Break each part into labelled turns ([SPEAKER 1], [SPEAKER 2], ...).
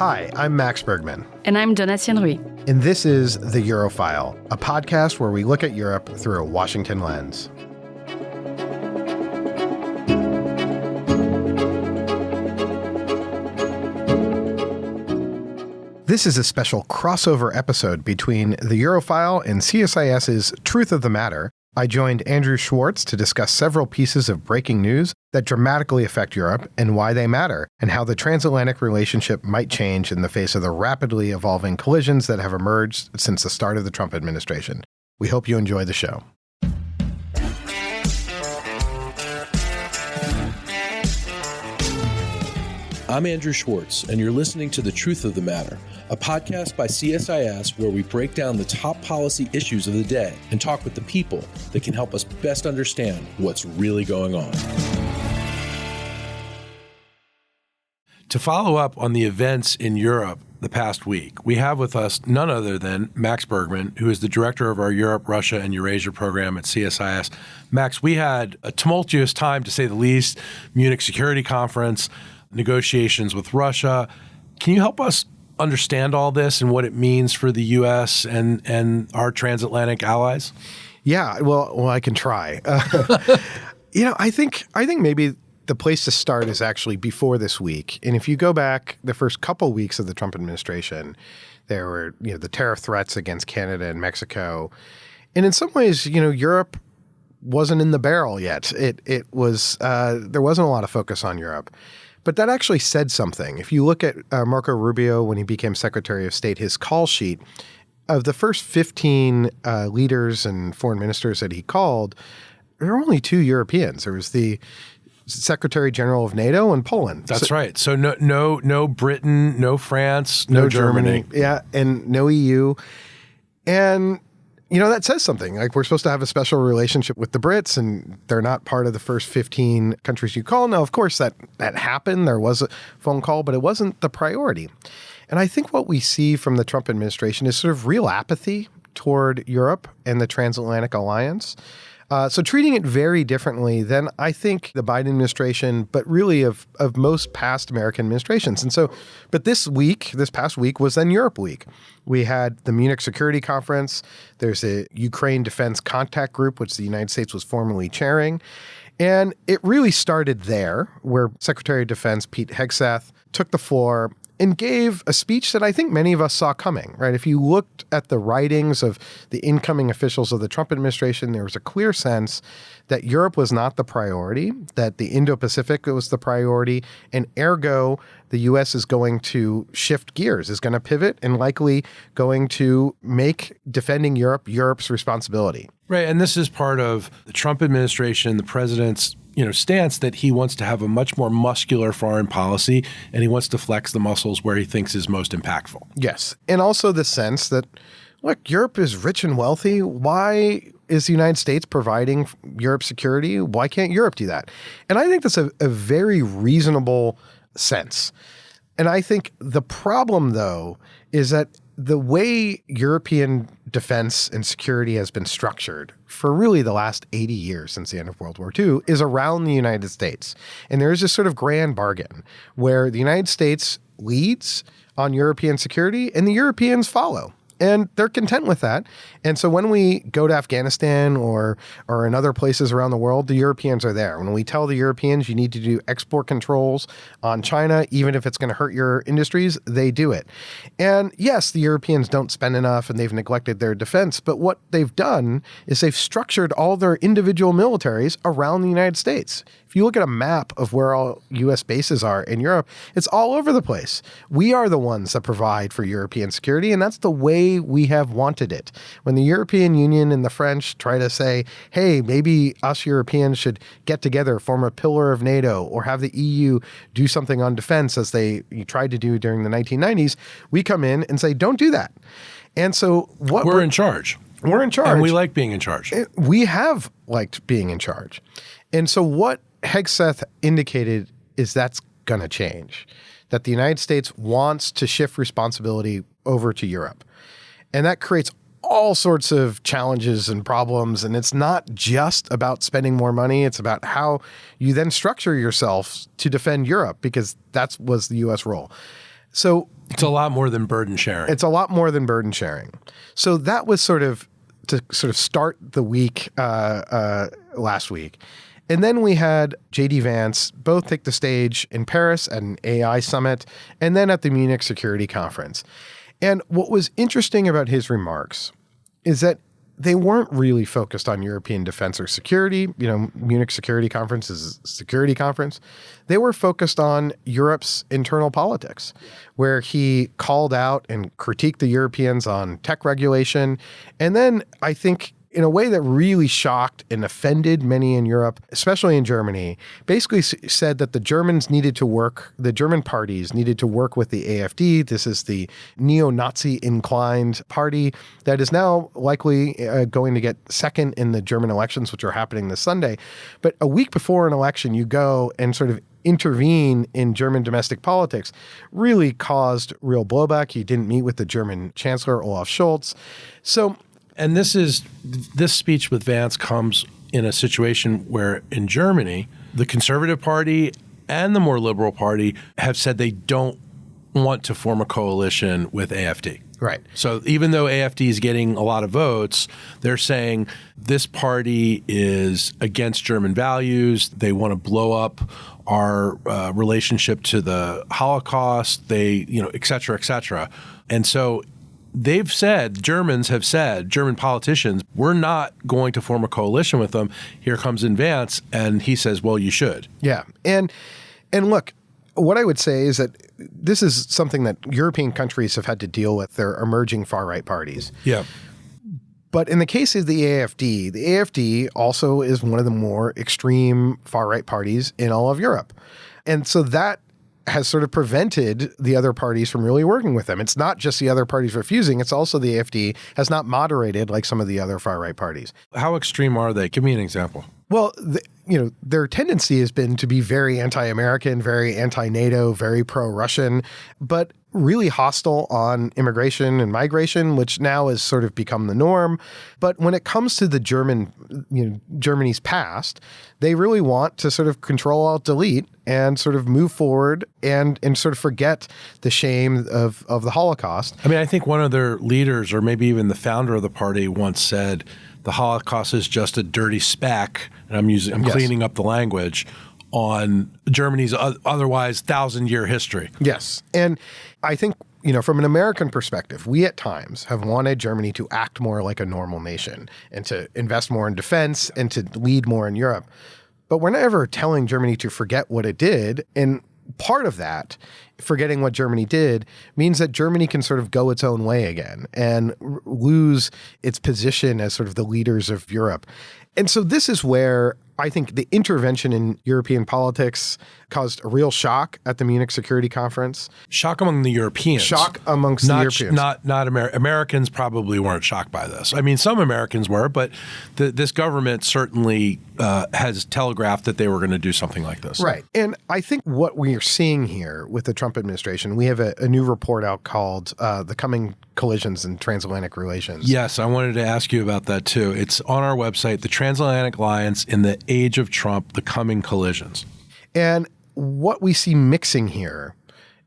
[SPEAKER 1] Hi, I'm Max Bergmann.
[SPEAKER 2] And I'm Donatien Rui.
[SPEAKER 1] And this is The Eurofile, a podcast where we look at Europe through a Washington lens. This is a special crossover episode between The Eurofile and CSIS's Truth of the Matter. I joined Andrew Schwartz to discuss several pieces of breaking news that dramatically affect Europe and why they matter, and how the transatlantic relationship might change in the face of the rapidly evolving collisions that have emerged since the start of the Trump administration. We hope you enjoy the show.
[SPEAKER 3] I'm Andrew Schwartz, and you're listening to The Truth of the Matter, a podcast by CSIS where we break down the top policy issues of the day and talk with the people that can help us best understand what's really going on. To follow up on the events in Europe the past week, we have with us none other than Max Bergmann, who is the director of our Europe, Russia, and Eurasia program at CSIS. Max, we had a tumultuous time, to say the least, Munich Security Conference, negotiations with Russia. Can you help us understand all this and what it means for the U.S. and our transatlantic allies?
[SPEAKER 1] Yeah, well, I can try. I think maybe the place to start is actually before this week. And if you go back the first couple weeks of the Trump administration, there were the tariff threats against Canada and Mexico, and in some ways, Europe wasn't in the barrel yet. It was there wasn't a lot of focus on Europe. But that actually said something. If you look at Marco Rubio, when he became Secretary of State, his call sheet, of the first 15 leaders and foreign ministers that he called, there were only two Europeans. There was the Secretary General of NATO and Poland.
[SPEAKER 3] That's right. So no Britain, no France, no Germany.
[SPEAKER 1] Yeah, and no EU. And that says something. Like, we're supposed to have a special relationship with the Brits, and they're not part of the first 15 countries you call. Now, of course, that happened. There was a phone call, but it wasn't the priority. And I think what we see from the Trump administration is sort of real apathy toward Europe and the transatlantic alliance. So treating it very differently than, I think, the Biden administration, but really of most past American administrations. And so, but this past week was then Europe Week. We had the Munich Security Conference. There's a Ukraine Defense Contact Group, which the United States was formerly chairing. And it really started there, where Secretary of Defense Pete Hegseth took the floor and gave a speech that I think many of us saw coming, right? If you looked at the writings of the incoming officials of the Trump administration, there was a clear sense that Europe was not the priority, that the Indo-Pacific was the priority, and ergo, the U.S. is going to shift gears, is going to pivot, and likely going to make defending Europe Europe's responsibility.
[SPEAKER 3] Right, and this is part of the Trump administration, the president's stance that he wants to have a much more muscular foreign policy, and he wants to flex the muscles where he thinks is most impactful.
[SPEAKER 1] Yes. And also the sense that, look, Europe is rich and wealthy. Why is the United States providing Europe security? Why can't Europe do that? And I think that's a very reasonable sense. And I think the problem, though, is that the way European defense and security has been structured for really the last 80 years since the end of World War II is around the United States. And there is this sort of grand bargain where the United States leads on European security and the Europeans follow. And they're content with that. And so when we go to Afghanistan or in other places around the world, the Europeans are there. When we tell the Europeans you need to do export controls on China, even if it's going to hurt your industries, they do it. And yes, the Europeans don't spend enough and they've neglected their defense. But what they've done is they've structured all their individual militaries around the United States. If you look at a map of where all U.S. bases are in Europe, it's all over the place. We are the ones that provide for European security, and that's the way we have wanted it. When the European Union and the French try to say, hey, maybe us Europeans should get together, form a pillar of NATO, or have the EU do something on defense as they tried to do during the 1990s, we come in and say, don't do that. And so what
[SPEAKER 3] we're in charge.
[SPEAKER 1] We're in charge.
[SPEAKER 3] And we like being in charge.
[SPEAKER 1] We have liked being in charge. And so what Hegseth indicated is that's going to change, that the United States wants to shift responsibility over to Europe. And that creates all sorts of challenges and problems. And it's not just about spending more money. It's about how you then structure yourself to defend Europe, because that was the U.S. role. So
[SPEAKER 3] It's a lot more than burden sharing.
[SPEAKER 1] it's a lot more than burden sharing. So that was sort of to start the week last week. And then we had J.D. Vance both take the stage in Paris at an AI summit and then at the Munich Security Conference. And what was interesting about his remarks is that they weren't really focused on European defense or security. You know, Munich Security Conference is a security conference. They were focused on Europe's internal politics, where he called out and critiqued the Europeans on tech regulation. And then I think in a way that really shocked and offended many in Europe, especially in Germany, basically said that the German parties needed to work with the AfD. This is the neo-Nazi inclined party that is now likely going to get second in the German elections, which are happening this Sunday. But a week before an election, you go and sort of intervene in German domestic politics, really caused real blowback. He didn't meet with the German Chancellor, Olaf Scholz.
[SPEAKER 3] And this speech with Vance comes in a situation where in Germany, the Conservative Party and the more liberal party have said they don't want to form a coalition with AfD.
[SPEAKER 1] Right.
[SPEAKER 3] So even though AfD is getting a lot of votes, they're saying this party is against German values. They want to blow up our relationship to the Holocaust. They, et cetera, et cetera. And so German politicians, we're not going to form a coalition with them. Here comes in Vance, and he says, well, you should.
[SPEAKER 1] Yeah. And look, what I would say is that this is something that European countries have had to deal with, their emerging far-right parties.
[SPEAKER 3] Yeah.
[SPEAKER 1] But in the case of the AfD also is one of the more extreme far-right parties in all of Europe. And so that has sort of prevented the other parties from really working with them. It's not just the other parties refusing, it's also the AfD has not moderated like some of the other far-right parties.
[SPEAKER 3] How extreme are they? Give me an example.
[SPEAKER 1] Well, their tendency has been to be very anti-American, very anti-NATO, very pro-Russian, but really hostile on immigration and migration, which now has sort of become the norm. But when it comes to the Germany's past, they really want to sort of control, alt, delete and sort of move forward and sort of forget the shame of the Holocaust.
[SPEAKER 3] I mean, I think one of their leaders, or maybe even the founder of the party, once said the Holocaust is just a dirty speck, and I'm cleaning up the language, on Germany's otherwise 1,000-year history.
[SPEAKER 1] Yes. And I think, from an American perspective, we at times have wanted Germany to act more like a normal nation and to invest more in defense and to lead more in Europe. But we're never telling Germany to forget what it did. And part of that, forgetting what Germany did, means that Germany can sort of go its own way again and lose its position as sort of the leaders of Europe. And so this is where I think the intervention in European politics caused a real shock at the Munich Security Conference.
[SPEAKER 3] Shock among the Europeans.
[SPEAKER 1] Shock amongst the Europeans.
[SPEAKER 3] Not Americans probably weren't shocked by this. I mean, some Americans were, but this government certainly has telegraphed that they were going to do something like this.
[SPEAKER 1] Right. And I think what we are seeing here with the Trump administration, we have a new report out called The Coming Collisions in Transatlantic Relations.
[SPEAKER 3] Yes, I wanted to ask you about that too. It's on our website, The Transatlantic Alliance in the Age of Trump, The Coming Collisions.
[SPEAKER 1] And what we see mixing here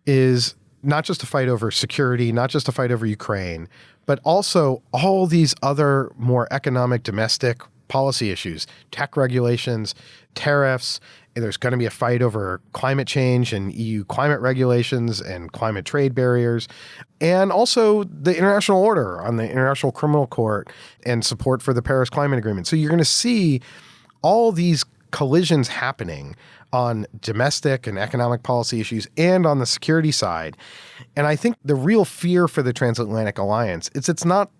[SPEAKER 1] is not just a fight over security, not just a fight over Ukraine, but also all these other more economic, domestic policy issues, tech regulations, tariffs. And there's going to be a fight over climate change and EU climate regulations and climate trade barriers, and also the international order on the International Criminal Court and support for the Paris Climate Agreement. So you're going to see all these collisions happening on domestic and economic policy issues and on the security side. And I think the real fear for the Transatlantic Alliance is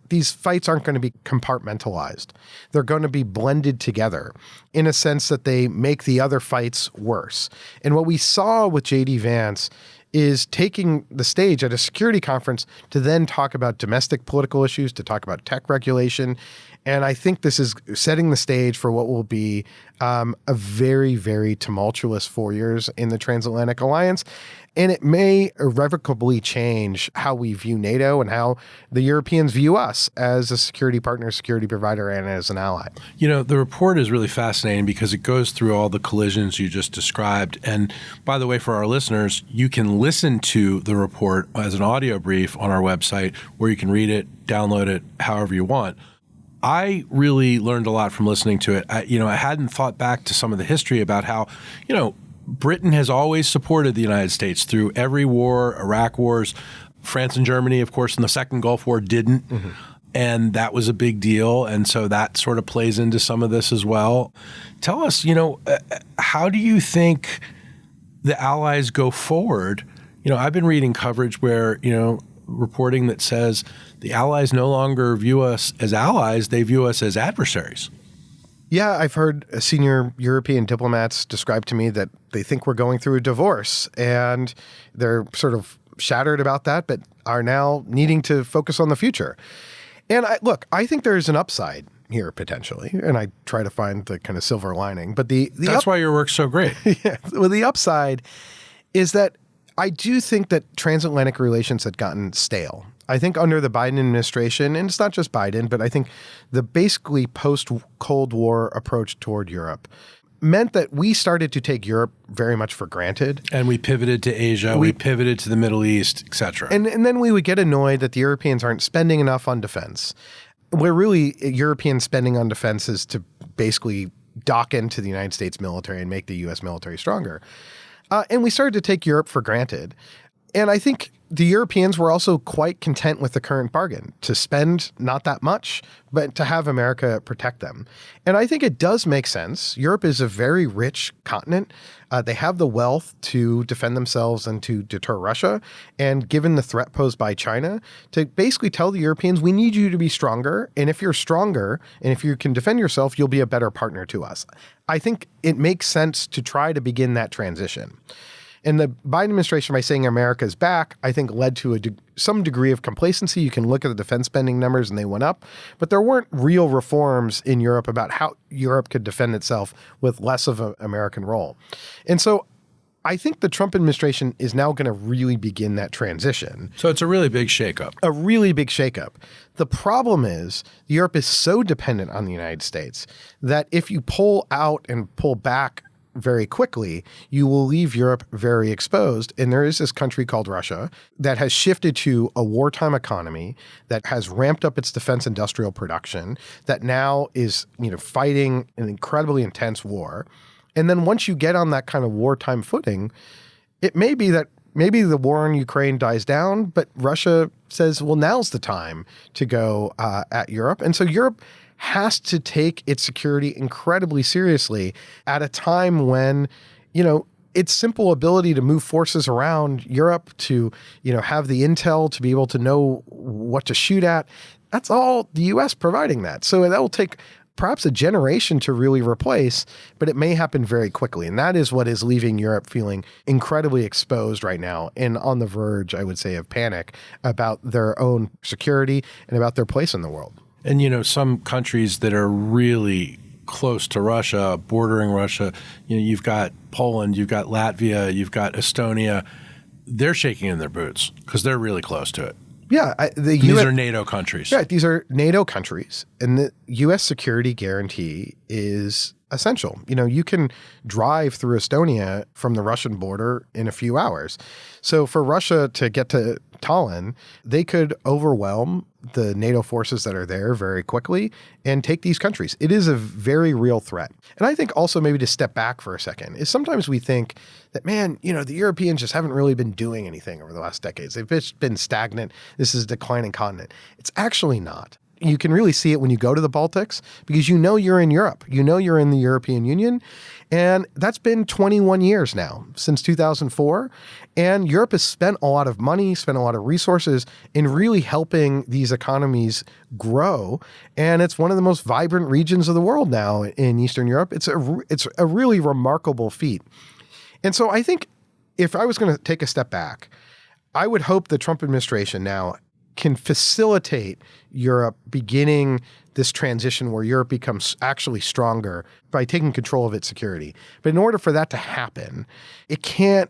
[SPEAKER 1] these fights aren't going to be compartmentalized. They're going to be blended together in a sense that they make the other fights worse. And what we saw with J.D. Vance is taking the stage at a security conference to then talk about domestic political issues, to talk about tech regulation. And I think this is setting the stage for what will be a very, very tumultuous 4 years in the transatlantic alliance. And it may irrevocably change how we view NATO and how the Europeans view us as a security partner, security provider, and as an ally.
[SPEAKER 3] The report is really fascinating because it goes through all the collisions you just described. And by the way, for our listeners, you can listen to the report as an audio brief on our website, where you can read it, download it, however you want. I really learned a lot from listening to it. I hadn't thought back to some of the history about how, Britain has always supported the United States through every war, Iraq wars. France and Germany, of course, in the Second Gulf War didn't. Mm-hmm. And that was a big deal. And so that sort of plays into some of this as well. Tell us, how do you think the Allies go forward? I've been reading coverage where, reporting that says the Allies no longer view us as allies, they view us as adversaries.
[SPEAKER 1] Yeah, I've heard senior European diplomats describe to me that they think we're going through a divorce, and they're sort of shattered about that, but are now needing to focus on the future. And I think there's an upside here potentially, and I try to find the kind of silver lining. But
[SPEAKER 3] that's why your work's so great.
[SPEAKER 1] Yeah, well, the upside is that I do think that transatlantic relations had gotten stale. I think under the Biden administration, and it's not just Biden, but I think the basically post-Cold War approach toward Europe meant that we started to take Europe very much for granted.
[SPEAKER 3] And we pivoted to Asia, we pivoted to the Middle East, et cetera.
[SPEAKER 1] And then we would get annoyed that the Europeans aren't spending enough on defense. Where really European spending on defense is to basically dock into the United States military and make the U.S. military stronger. And we started to take Europe for granted. And I think the Europeans were also quite content with the current bargain, to spend not that much, but to have America protect them. And I think it does make sense. Europe is a very rich continent. They have the wealth to defend themselves and to deter Russia. And given the threat posed by China, to basically tell the Europeans, we need you to be stronger. And if you're stronger, and if you can defend yourself, you'll be a better partner to us. I think it makes sense to try to begin that transition. And the Biden administration, by saying America's back, I think led to some degree of complacency. You can look at the defense spending numbers and they went up, but there weren't real reforms in Europe about how Europe could defend itself with less of an American role. And so I think the Trump administration is now going to really begin that transition.
[SPEAKER 3] So it's a really big shakeup.
[SPEAKER 1] A really big shakeup. The problem is Europe is so dependent on the United States that if you pull out and pull back very quickly, you will leave Europe very exposed. And there is this country called Russia that has shifted to a wartime economy, that has ramped up its defense industrial production, that now is, fighting an incredibly intense war. And then once you get on that kind of wartime footing, it may be that maybe the war in Ukraine dies down, but Russia says, well, now's the time to go at Europe. And so Europe has to take its security incredibly seriously at a time when, its simple ability to move forces around Europe, to, have the intel to be able to know what to shoot at, that's all the U.S. providing that. So that will take perhaps a generation to really replace, but it may happen very quickly. And that is what is leaving Europe feeling incredibly exposed right now and on the verge, I would say, of panic about their own security and about their place in the world.
[SPEAKER 3] And, some countries that are really close to Russia, bordering Russia, you've got Poland, you've got Latvia, you've got Estonia. They're shaking in their boots because they're really close to it.
[SPEAKER 1] Yeah.
[SPEAKER 3] These are NATO countries.
[SPEAKER 1] Right. These are NATO countries. And the U.S. security guarantee is essential. You can drive through Estonia from the Russian border in a few hours. So for Russia to get to Tallinn, they could overwhelm the NATO forces that are there very quickly and take these countries. It is a very real threat. And I think also maybe to step back for a second is sometimes we think that, man, the Europeans just haven't really been doing anything over the last decades. They've just been stagnant. This is a declining continent. It's actually not. You can really see it when you go to the Baltics because you're in Europe. You're in the European Union. And that's been 21 years now, since 2004. And Europe has spent a lot of money, spent a lot of resources in really helping these economies grow. And it's one of the most vibrant regions of the world now in Eastern Europe. It's a really remarkable feat. And so I think if I was going to take a step back, I would hope the Trump administration now can facilitate Europe beginning this transition where Europe becomes actually stronger by taking control of its security. But in order for that to happen, it can't,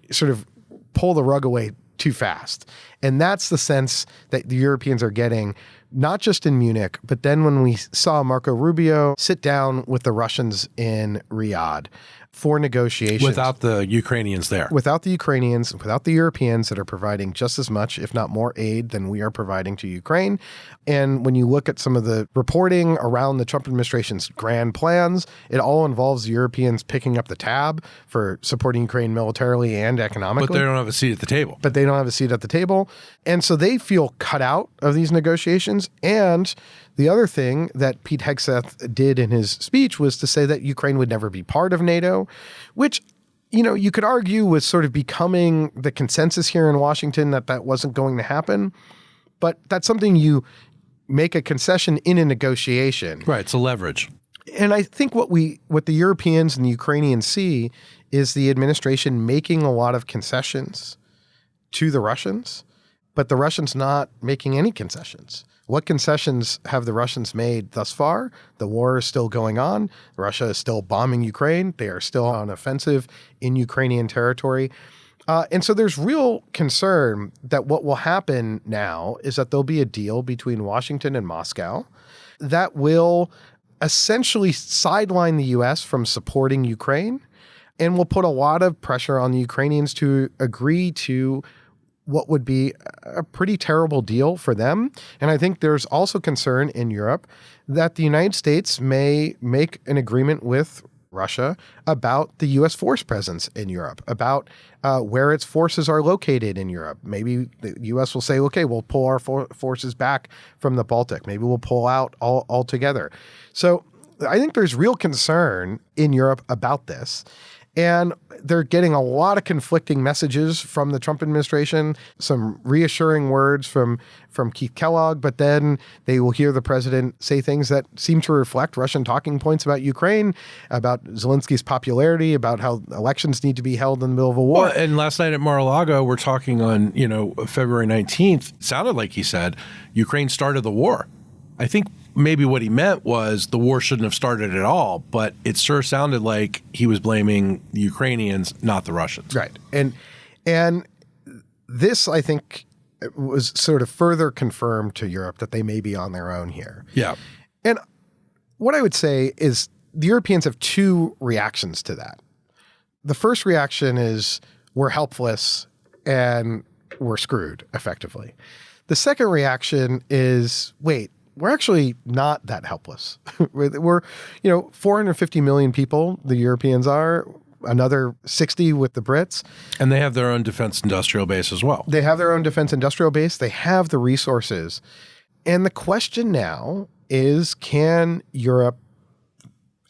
[SPEAKER 1] sort of pull the rug away too fast. And that's the sense that the Europeans are getting, not just in Munich, but then when we saw Marco Rubio sit down with the Russians in Riyadh for negotiations.
[SPEAKER 3] Without the Ukrainians there.
[SPEAKER 1] Without the Ukrainians, without the Europeans that are providing just as much, if not more aid than we are providing to Ukraine. And when you look at some of the reporting around the Trump administration's grand plans, it all involves the Europeans picking up the tab for supporting Ukraine militarily and economically.
[SPEAKER 3] But they don't have a seat at the table.
[SPEAKER 1] But they don't have a seat at the table. And so they feel cut out of these negotiations. And the other thing that Pete Hegseth did in his speech was to say that Ukraine would never be part of NATO, which, you could argue was sort of becoming the consensus here in Washington that wasn't going to happen. But that's something you make a concession in a negotiation.
[SPEAKER 3] Right, it's a leverage.
[SPEAKER 1] And I think what the Europeans and the Ukrainians see is the administration making a lot of concessions to the Russians, but the Russians not making any concessions. What concessions have the Russians made thus far? The war is still going on. Russia is still bombing Ukraine. They are still on offensive in Ukrainian territory. And so there's real concern that what will happen now is that there'll be a deal between Washington and Moscow that will essentially sideline the U.S. from supporting Ukraine and will put a lot of pressure on the Ukrainians to agree to what would be a pretty terrible deal for them. And I think there's also concern in Europe that the United States may make an agreement with Russia about the U.S. force presence in Europe, about where its forces are located in Europe. Maybe the U.S. will say, okay, we'll pull our forces back from the Baltic. Maybe we'll pull out altogether. So I think there's real concern in Europe about this. And they're getting a lot of conflicting messages from the Trump administration, some reassuring words from Keith Kellogg, but then they will hear the president say things that seem to reflect Russian talking points about Ukraine, about Zelensky's popularity, about how elections need to be held in the middle of a war.
[SPEAKER 3] Well, and last night at Mar-a-Lago, we're talking on, February 19th, it sounded like he said Ukraine started the war. I think maybe what he meant was the war shouldn't have started at all, but it sure sounded like he was blaming the Ukrainians, not the Russians.
[SPEAKER 1] Right. And this, I think, was sort of further confirmed to Europe that they may be on their own here.
[SPEAKER 3] Yeah.
[SPEAKER 1] And what I would say is the Europeans have two reactions to that. The first reaction is we're helpless and we're screwed, effectively. The second reaction is, wait, we're actually not that helpless. We're 450 million people, the Europeans are, another 60 with the Brits.
[SPEAKER 3] And they have their own defense industrial base as well.
[SPEAKER 1] They have their own defense industrial base. They have the resources. And the question now is, can Europe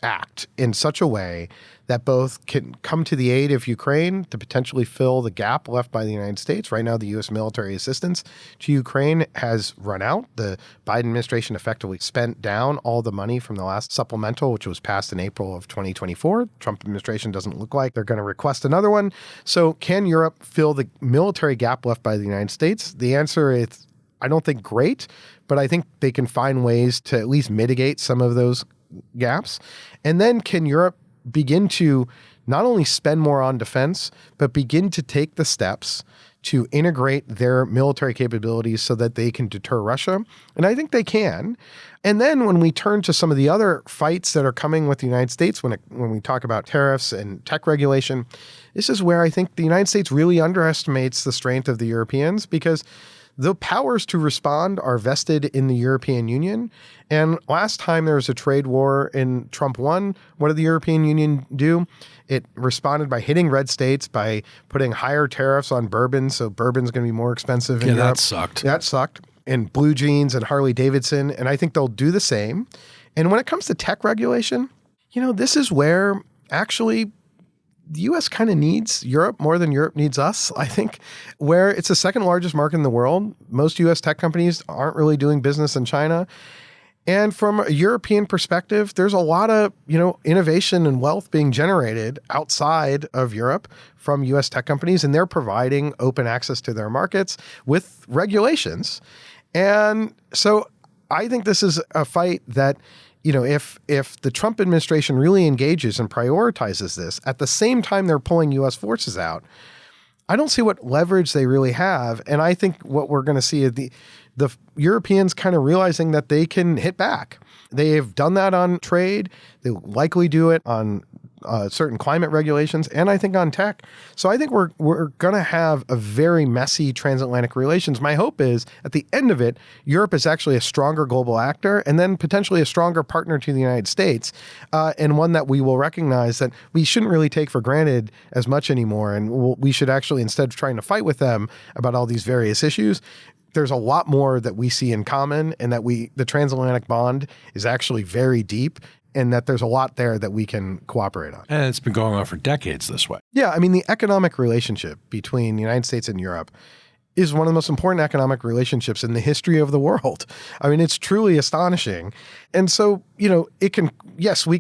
[SPEAKER 1] act in such a way that both can come to the aid of Ukraine to potentially fill the gap left by the United States? Right now, the U.S. military assistance to Ukraine has run out. The Biden administration effectively spent down all the money from the last supplemental, which was passed in April of 2024. Trump administration doesn't look like they're going to request another one. So can Europe fill the military gap left by the United States? The answer is, I don't think great, but I think they can find ways to at least mitigate some of those gaps. And then can Europe begin to not only spend more on defense, but begin to take the steps to integrate their military capabilities so that they can deter Russia? And I think they can. And then when we turn to some of the other fights that are coming with the United States, when we talk about tariffs and tech regulation, this is where I think the United States really underestimates the strength of the Europeans, because the powers to respond are vested in the European Union. And last time there was a trade war and Trump won, what did the European Union do? It responded by hitting red states, by putting higher tariffs on bourbon. So bourbon's going to be more expensive in Europe.
[SPEAKER 3] That sucked.
[SPEAKER 1] That sucked. And blue jeans and Harley Davidson. And I think they'll do the same. And when it comes to tech regulation, this is where actually the U.S. kind of needs Europe more than Europe needs us, I think, where it's the second largest market in the world. Most U.S. tech companies aren't really doing business in China. And from a European perspective, there's a lot of, innovation and wealth being generated outside of Europe from U.S. tech companies, and they're providing open access to their markets with regulations. And so I think this is a fight that, if the Trump administration really engages and prioritizes this, at the same time they're pulling U.S. forces out, I don't see what leverage they really have. And I think what we're going to see is the Europeans kind of realizing that they can hit back. They have done that on trade. They likely do it on certain climate regulations, and I think on tech. So I think we're going to have a very messy transatlantic relations. My hope is, at the end of it, Europe is actually a stronger global actor and then potentially a stronger partner to the United States, and one that we will recognize that we shouldn't really take for granted as much anymore. And we should actually, instead of trying to fight with them about all these various issues, there's a lot more that we see in common, and that the transatlantic bond is actually very deep, and that there's a lot there that we can cooperate on.
[SPEAKER 3] And it's been going on for decades this way.
[SPEAKER 1] Yeah, I mean, the economic relationship between the United States and Europe is one of the most important economic relationships in the history of the world. I mean, it's truly astonishing. And so, we can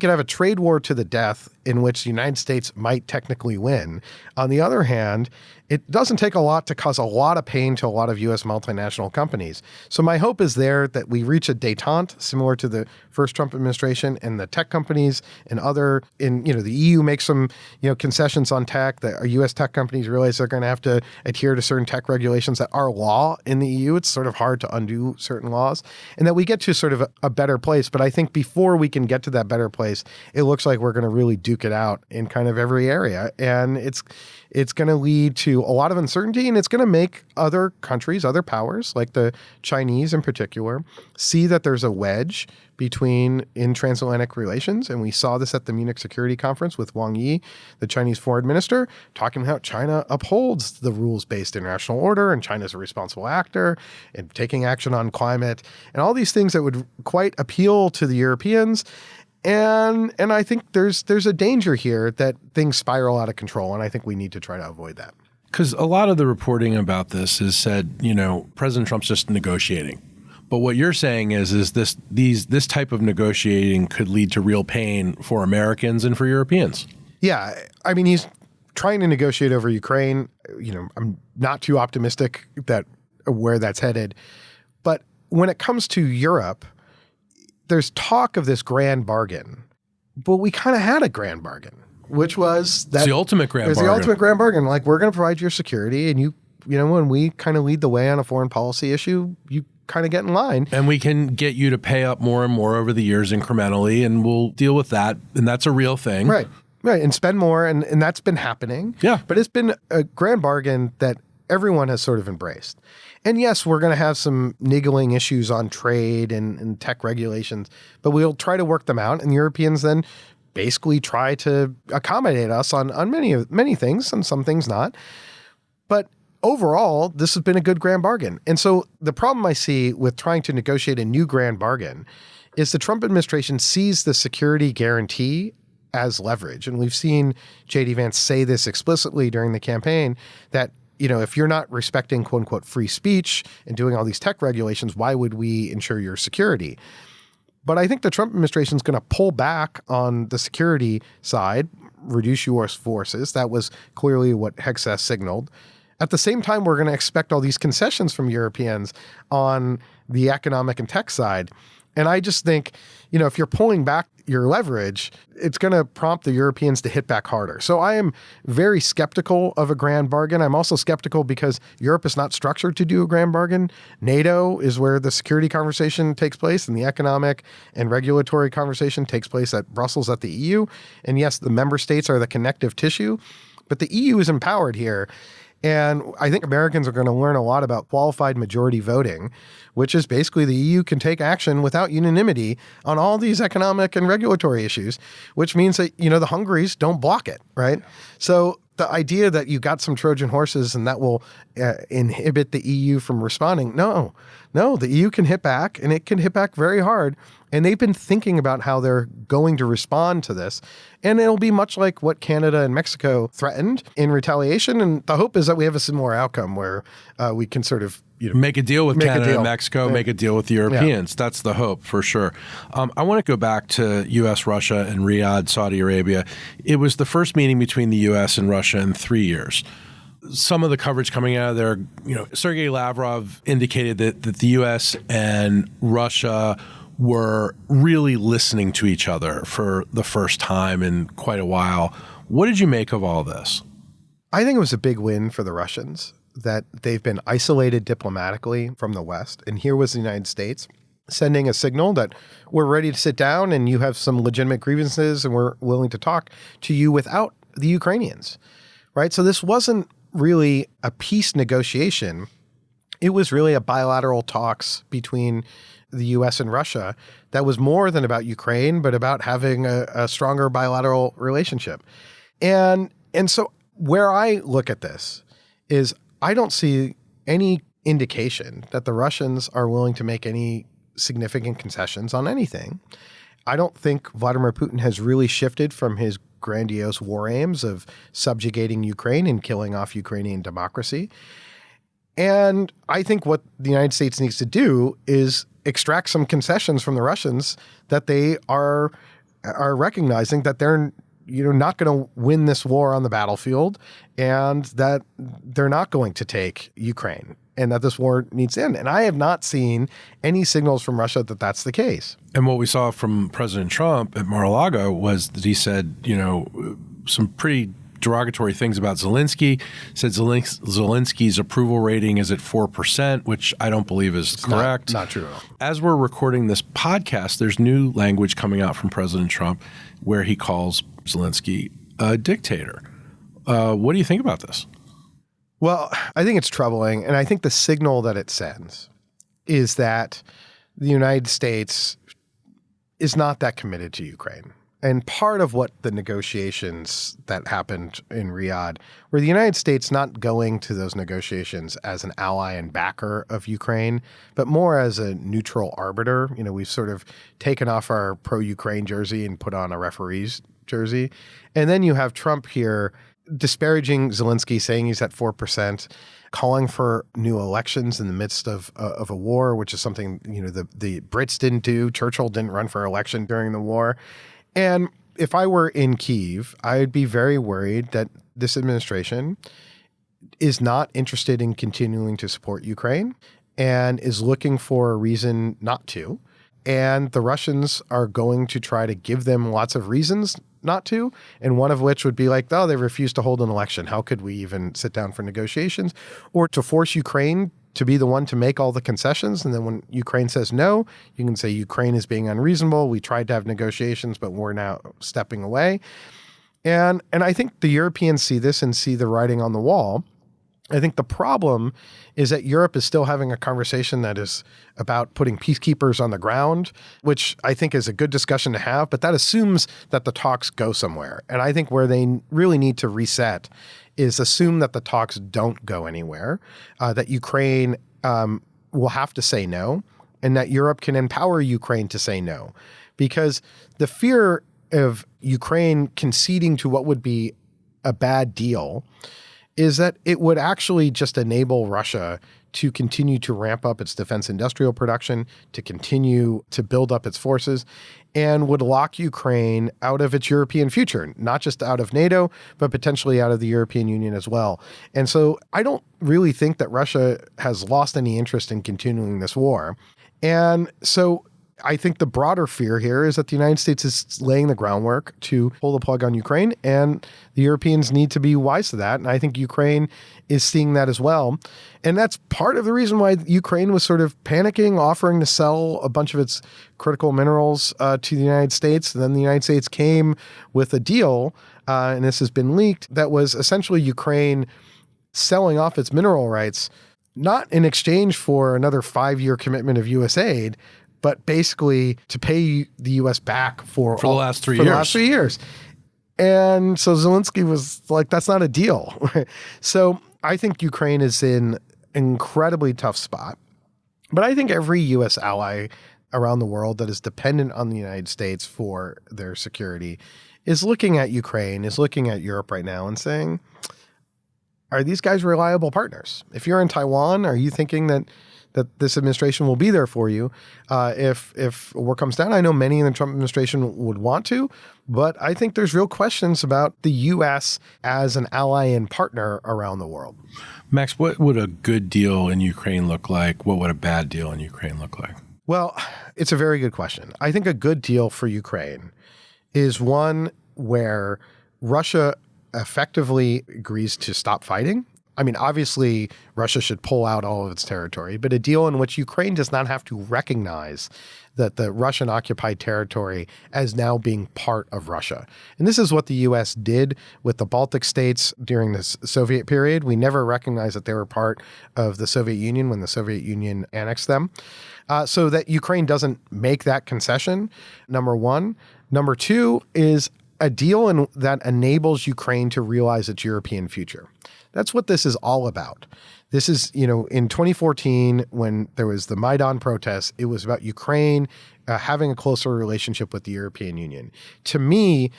[SPEAKER 1] have a trade war to the death in which the United States might technically win. On the other hand, it doesn't take a lot to cause a lot of pain to a lot of U.S. multinational companies. So my hope is there that we reach a détente similar to the first Trump administration, and the tech companies and the EU makes some, concessions on tech, that U.S. tech companies realize they're going to have to adhere to certain tech regulations that are law in the EU. It's sort of hard to undo certain laws, and that we get to sort of a better place. But I think before we can get to that better place, it looks like we're going to really duke it out in kind of every area. And it's going to lead to a lot of uncertainty, and it's going to make other countries, other powers, like the Chinese in particular, see that there's a wedge in transatlantic relations. And we saw this at the Munich Security Conference with Wang Yi, the Chinese foreign minister, talking about how China upholds the rules-based international order, and China's a responsible actor and taking action on climate, and all these things that would quite appeal to the Europeans. And I think there's a danger here that things spiral out of control, and I think we need to try to avoid that.
[SPEAKER 3] Because a lot of the reporting about this is said, President Trump's just negotiating. But what you're saying is this type of negotiating could lead to real pain for Americans and for Europeans.
[SPEAKER 1] Yeah, I mean, he's trying to negotiate over Ukraine. I'm not too optimistic that where that's headed. But when it comes to Europe, there's talk of this grand bargain, but we kind of had a grand bargain, which was that
[SPEAKER 3] it's the ultimate grand bargain.
[SPEAKER 1] The ultimate grand bargain. Like, we're going to provide your security, and when we kind of lead the way on a foreign policy issue, you kind of get in line.
[SPEAKER 3] And we can get you to pay up more and more over the years incrementally, and we'll deal with that. And that's a real thing.
[SPEAKER 1] Right. And spend more. And that's been happening.
[SPEAKER 3] Yeah.
[SPEAKER 1] But it's been a grand bargain that everyone has sort of embraced. And yes, we're going to have some niggling issues on trade and tech regulations, but we'll try to work them out. And Europeans then basically try to accommodate us on many things, and some things not. But overall, this has been a good grand bargain. And so the problem I see with trying to negotiate a new grand bargain is the Trump administration sees the security guarantee as leverage. And we've seen J.D. Vance say this explicitly during the campaign, that if you're not respecting quote unquote free speech and doing all these tech regulations, why would we ensure your security? But I think the Trump administration is going to pull back on the security side, reduce U.S. forces. That was clearly what Hegseth signaled. At the same time, we're going to expect all these concessions from Europeans on the economic and tech side. And I just think, if you're pulling back your leverage, it's going to prompt the Europeans to hit back harder. So I am very skeptical of a grand bargain. I'm also skeptical because Europe is not structured to do a grand bargain. NATO is where the security conversation takes place, and the economic and regulatory conversation takes place at Brussels at the EU. And yes, the member states are the connective tissue, but the EU is empowered here. And I think Americans are going to learn a lot about qualified majority voting, which is basically the EU can take action without unanimity on all these economic and regulatory issues, which means that, the Hungaries don't block it, right? So the idea that you got some Trojan horses and that will inhibit the EU from responding, no, the EU can hit back, and it can hit back very hard. And they've been thinking about how they're going to respond to this. And it'll be much like what Canada and Mexico threatened in retaliation. And the hope is that we have a similar outcome where we can sort of
[SPEAKER 3] make a deal with
[SPEAKER 1] Make a
[SPEAKER 3] Canada
[SPEAKER 1] deal.
[SPEAKER 3] and Mexico, make a deal with the Europeans. That's the hope for sure. I want to go back to U.S., Russia, and Riyadh, Saudi Arabia. It was the first meeting between the U.S. and Russia in 3 years. Some of the coverage coming out of there, Sergei Lavrov indicated that the U.S. and Russia were really listening to each other for the first time in quite a while. What did you make of all this?
[SPEAKER 1] I think it was a big win for the Russians that they've been isolated diplomatically from the West. And here was the United States sending a signal that we're ready to sit down and you have some legitimate grievances and we're willing to talk to you without the Ukrainians, right? So this wasn't really a peace negotiation. It was really a bilateral talks between the U.S. and Russia that was more than about Ukraine, but about having a stronger bilateral relationship. And so where I look at this is I don't see any indication that the Russians are willing to make any significant concessions on anything. I don't think Vladimir Putin has really shifted from his grandiose war aims of subjugating Ukraine and killing off Ukrainian democracy. And I think what the United States needs to do is extract some concessions from the Russians that they are recognizing that they're not going to win this war on the battlefield and that they're not going to take Ukraine and that this war needs to end. And I have not seen any signals from Russia that that's the case.
[SPEAKER 3] And what we saw from President Trump at Mar-a-Lago was that he said, some pretty derogatory things about Zelensky, said Zelensky's approval rating is at 4%, which I don't believe is correct.
[SPEAKER 1] Not true at all.
[SPEAKER 3] As we're recording this podcast, there's new language coming out from President Trump where he calls Zelensky a dictator. What do you think about this?
[SPEAKER 1] Well, I think it's troubling. And I think the signal that it sends is that the United States is not that committed to Ukraine. And part of what the negotiations that happened in Riyadh were the United States not going to those negotiations as an ally and backer of Ukraine, but more as a neutral arbiter. We've sort of taken off our pro-Ukraine jersey and put on a referee's jersey. And then you have Trump here disparaging Zelensky, saying he's at 4%, calling for new elections in the midst of a war, which is something, the Brits didn't do. Churchill didn't run for election during the war. And if I were in Kyiv, I'd be very worried that this administration is not interested in continuing to support Ukraine and is looking for a reason not to. And the Russians are going to try to give them lots of reasons not to, and one of which would be like, they refused to hold an election. How could we even sit down for negotiations? Or to force Ukraine to be the one to make all the concessions. And then when Ukraine says no, you can say Ukraine is being unreasonable. We tried to have negotiations, but we're now stepping away. And I think the Europeans see this and see the writing on the wall. I think the problem is that Europe is still having a conversation that is about putting peacekeepers on the ground, which I think is a good discussion to have, but that assumes that the talks go somewhere. And I think where they really need to reset is assume that the talks don't go anywhere, that Ukraine will have to say no, and that Europe can empower Ukraine to say no. Because the fear of Ukraine conceding to what would be a bad deal is that it would actually just enable Russia to continue to ramp up its defense industrial production, to continue to build up its forces, and would lock Ukraine out of its European future, not just out of NATO, but potentially out of the European Union as well. And so I don't really think that Russia has lost any interest in continuing this war. And so I think the broader fear here is that the United States is laying the groundwork to pull the plug on Ukraine, and the Europeans need to be wise to that. And I think Ukraine is seeing that as well. And that's part of the reason why Ukraine was sort of panicking, offering to sell a bunch of its critical minerals to the United States. And then the United States came with a deal, and this has been leaked, that was essentially Ukraine selling off its mineral rights, not in exchange for another 5-year commitment of U.S. aid, but basically to pay the U.S. back for
[SPEAKER 3] the last 3 years.
[SPEAKER 1] For the last 3 years. And so Zelensky was like, that's not a deal. So I think Ukraine is in an incredibly tough spot. But I think every U.S. ally around the world that is dependent on the United States for their security is looking at Ukraine, is looking at Europe right now and saying, are these guys reliable partners? If you're in Taiwan, are you thinking that this administration will be there for you if war comes down? I know many in the Trump administration would want to, but I think there's real questions about the U.S. as an ally and partner around the world.
[SPEAKER 3] Max, what would a good deal in Ukraine look like? What would a bad deal in Ukraine look like?
[SPEAKER 1] Well, it's a very good question. I think a good deal for Ukraine is one where Russia effectively agrees to stop fighting. I mean, obviously, Russia should pull out all of its territory, but a deal in which Ukraine does not have to recognize that the Russian-occupied territory as now being part of Russia. And this is what the U.S. did with the Baltic states during the Soviet period. We never recognized that they were part of the Soviet Union when the Soviet Union annexed them. So that Ukraine doesn't make that concession, number one. Number two is a deal that enables Ukraine to realize its European future. That's what this is all about. This is, in 2014, when there was the Maidan protests, it was about Ukraine having a closer relationship with the European Union. To me,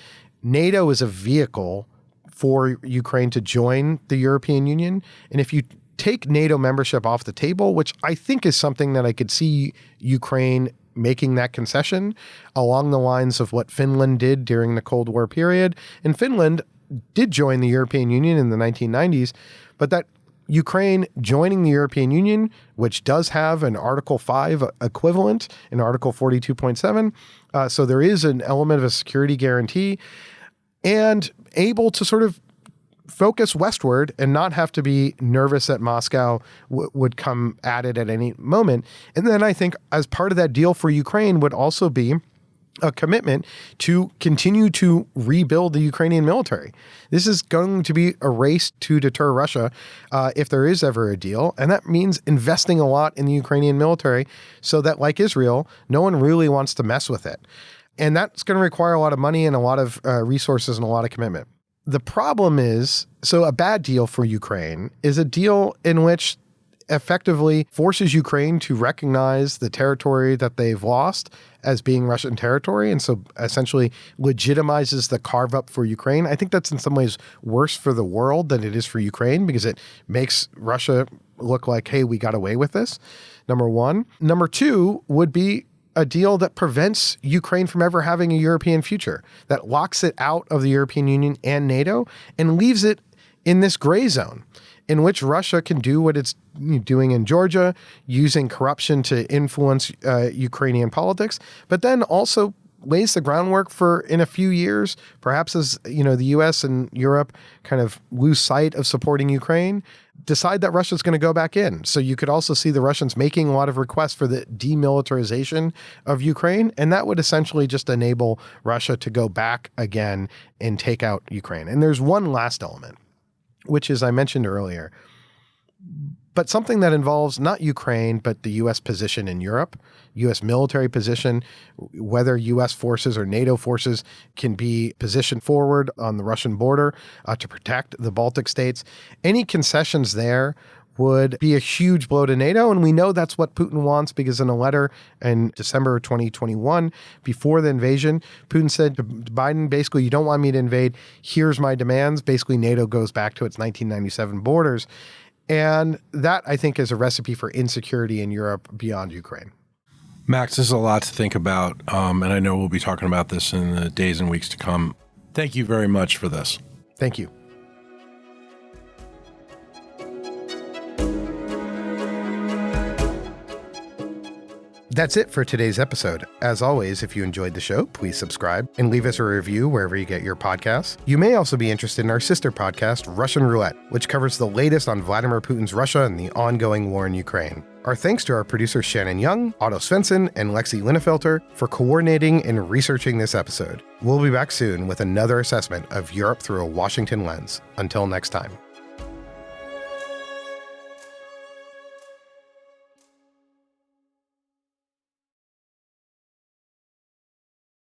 [SPEAKER 1] NATO is a vehicle for Ukraine to join the European Union. And if you take NATO membership off the table, which I think is something that I could see Ukraine making that concession along the lines of what Finland did during the Cold War period. And Finland did join the European Union in the 1990s, but that Ukraine joining the European Union, which does have an Article 5 equivalent in Article 42.7, so there is an element of a security guarantee, and able to sort of focus westward and not have to be nervous that Moscow would come at it at any moment. And then I think as part of that deal for Ukraine would also be a commitment to continue to rebuild the Ukrainian military. This is going to be a race to deter Russia if there is ever a deal. And that means investing a lot in the Ukrainian military so that, like Israel, no one really wants to mess with it. And that's going to require a lot of money and a lot of resources and a lot of commitment. The problem is, so a bad deal for Ukraine is a deal in which effectively forces Ukraine to recognize the territory that they've lost as being Russian territory, and so essentially legitimizes the carve-up for Ukraine. I think that's in some ways worse for the world than it is for Ukraine because it makes Russia look like, hey, we got away with this, number one. Number two would be a deal that prevents Ukraine from ever having a European future, that locks it out of the European Union and NATO and leaves it in this gray zone in which Russia can do what it's doing in Georgia, using corruption to influence Ukrainian politics, but then also lays the groundwork for, in a few years, perhaps as the U.S. and Europe kind of lose sight of supporting Ukraine, decide that Russia's going to go back in. So you could also see the Russians making a lot of requests for the demilitarization of Ukraine, and that would essentially just enable Russia to go back again and take out Ukraine. And there's one last element, which is I mentioned earlier, but something that involves not Ukraine, but the U.S. position in Europe, U.S. military position, whether U.S. forces or NATO forces can be positioned forward on the Russian border to protect the Baltic states. Any concessions there would be a huge blow to NATO, and we know that's what Putin wants because in a letter in December 2021, before the invasion, Putin said to Biden, basically, you don't want me to invade, here's my demands. Basically, NATO goes back to its 1997 borders. And that, I think, is a recipe for insecurity in Europe beyond Ukraine.
[SPEAKER 3] Max, this is a lot to think about, and I know we'll be talking about this in the days and weeks to come. Thank you very much for this.
[SPEAKER 1] Thank you. That's it for today's episode. As always, if you enjoyed the show, please subscribe and leave us a review wherever you get your podcasts. You may also be interested in our sister podcast, Russian Roulette, which covers the latest on Vladimir Putin's Russia and the ongoing war in Ukraine. Our thanks to our producers Shannon Young, Otto Svensson, and Lexi Linnefelter for coordinating and researching this episode. We'll be back soon with another assessment of Europe through a Washington lens. Until next time.